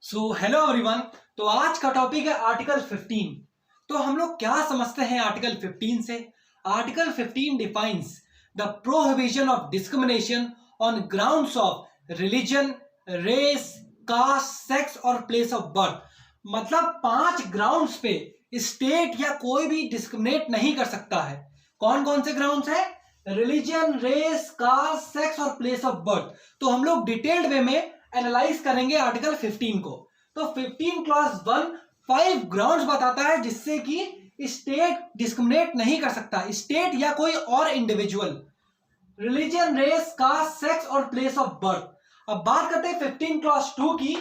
So hello everyone. तो आज का टॉपिक है आर्टिकल 15। तो हम लोग क्या समझते हैं आर्टिकल 15 से? Article 15 defines the prohibition of discrimination on grounds of religion, race, caste, sex और प्लेस ऑफ बर्थ। मतलब 5 ग्राउंड्स पे स्टेट या कोई भी डिस्क्रिमिनेट नहीं कर सकता है। कौन कौन से ग्राउंड्स है? रिलीजन, रेस, कास्ट, सेक्स और प्लेस ऑफ बर्थ। तो हम लोग डिटेल्ड वे में एनालाइज करेंगे आर्टिकल 15 को। तो 15 क्लॉज 1 5 ग्राउंड्स बताता है जिससे कि स्टेट डिस्क्रिमिनेट नहीं कर सकता, स्टेट या कोई और individual. Religion, race, caste, sex और प्लेस ऑफ बर्थ। अब बात करते हैं 15 क्लॉज 2 की,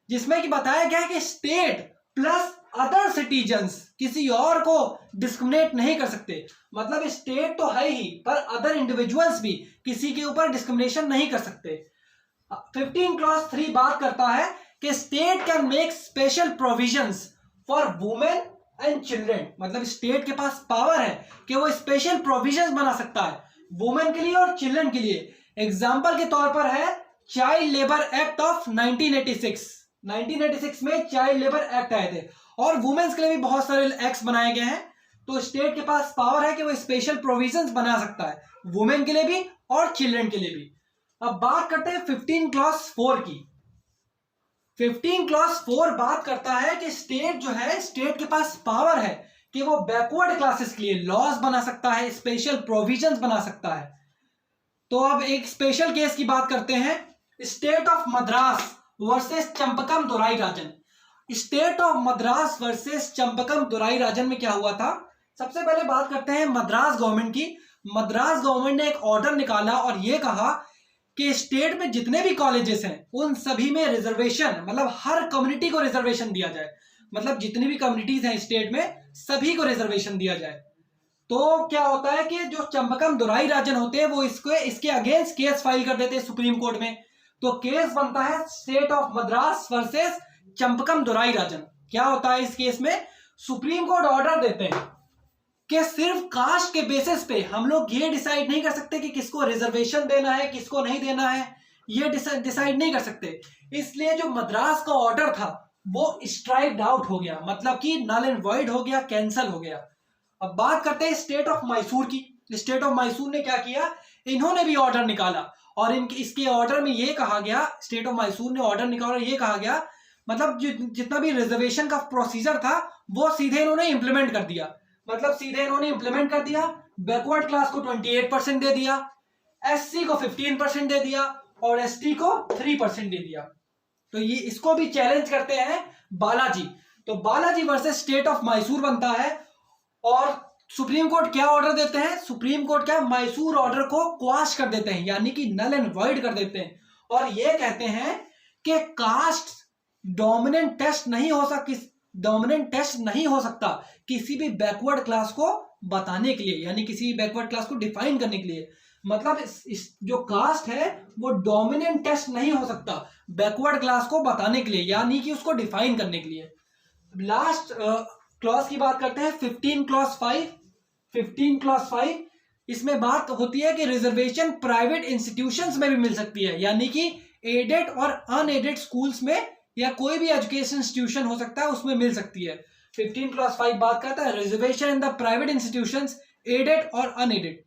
जिसमें कि बताया गया है कि स्टेट प्लस अदर सिटीजन्स किसी और को डिस्क्रिमिनेट नहीं कर सकते। मतलब स्टेट तो है ही, पर अदर इंडिविजुअल्स भी किसी के ऊपर डिस्क्रिमिनेशन नहीं कर सकते। 15 क्लॉज 3 बात करता है कि state can make special provisions for women and children. मतलब स्टेट के पास पावर है कि वो स्पेशल प्रोविजंस बना सकता है वुमेन के लिए और चिल्ड्रन के लिए। एग्जांपल के तौर पर है चाइल्ड लेबर एक्ट ऑफ 1986। 1986 में चाइल्ड लेबर एक्ट आए थे और वुमेन्स के लिए भी बहुत सारे एक्ट्स बनाए गए हैं। तो स्टेट के पास पावर है कि वो स्पेशल प्रोविजंस बना सकता है वुमेन के लिए भी और चिल्ड्रन के लिए भी। अब बात करते हैं 15 क्लॉज 4 की। 15 क्लॉज 4 बात करता है कि स्टेट जो है, स्टेट के पास पावर है कि वो बैकवर्ड क्लासेस के लिए लॉज बना सकता है, स्पेशल प्रोविजंस बना सकता है। तो अब एक स्पेशल केस की बात करते हैं, state of Madras versus Champakam Dorairajan. State of Madras versus Champakam Dorairajan में क्या हुआ था? सबसे पहले बात करते हैं मद्रास गवर्नमेंट की। मद्रास गवर्नमेंट ने एक ऑर्डर निकाला और यह कहा कि स्टेट में जितने भी कॉलेजेस हैं उन सभी में रिजर्वेशन, मतलब हर कम्युनिटी को रिजर्वेशन दिया जाए। मतलब जितनी भी कम्युनिटीज हैं स्टेट में सभी को रिजर्वेशन दिया जाए। तो क्या होता है कि जो चंपकम दोराईराजन होते हैं वो इसके अगेंस्ट केस फाइल कर देते हैं सुप्रीम कोर्ट में। तो केस बनता है state of Madras versus Champakam Dorairajan. क्या होता है इस केस में? सुप्रीम कोर्ट ऑर्डर देते हैं कि सिर्फ कास्ट के बेसिस पे हम लोग ये डिसाइड नहीं कर सकते कि किसको रिजर्वेशन देना है किसको नहीं देना है, ये डिसाइड नहीं कर सकते। इसलिए जो मद्रास का ऑर्डर था वो स्ट्राइक्ड आउट हो गया, मतलब कि नल एंड वॉइड हो गया, कैंसल हो गया। अब बात करते हैं स्टेट ऑफ मैसूर की। स्टेट ऑफ मैसूर ने क्या किया? इन्होंने भी ऑर्डर निकाला और इसके ऑर्डर में ये कहा गया, स्टेट ऑफ मैसूर ने ऑर्डर निकाला और ये कहा गया, मतलब जितना भी रिजर्वेशन का प्रोसीजर था वो सीधे इन्होंने इंप्लीमेंट कर दिया। मतलब सीधे इन्होंने इंप्लीमेंट कर दिया। बैकवर्ड क्लास को 28% दे दिया, एससी को 15% दे दिया और एसटी को 3% दे दिया। तो ये इसको भी चैलेंज करते हैं बालाजी। तो Balaji versus state of Mysore बनता है और सुप्रीम कोर्ट क्या ऑर्डर देते हैं? सुप्रीम कोर्ट क्या मैसूर ऑर्डर को क्वाश कर देते हैं, यानी कि नल एंड वॉइड कर देते हैं और ये कहते हैं कि कास्ट डोमिनेंट टेस्ट नहीं हो सकता किसी भी बैकवर्ड क्लास को बताने के लिए, यानी किसी भी बैकवर्ड क्लास को डिफाइन करने के लिए। मतलब इस जो कास्ट है वो डोमिनेंट टेस्ट नहीं हो सकता बैकवर्ड क्लास को बताने के लिए, यानी कि उसको डिफाइन करने के लिए। लास्ट क्लॉज की बात करते हैं 15 क्लॉज 5। 15 क्लॉज 5 इसमें बात होती है कि रिजर्वेशन प्राइवेट इंस्टीट्यूशंस में भी मिल सकती है, यानी कि एडेड और अनएडेड स्कूल्स में या कोई भी एजुकेशन इंस्टीट्यूशन हो सकता है उसमें मिल सकती है। 15 क्लॉज 5 बात करता है reservation in the private institutions, aided और अनएडेड।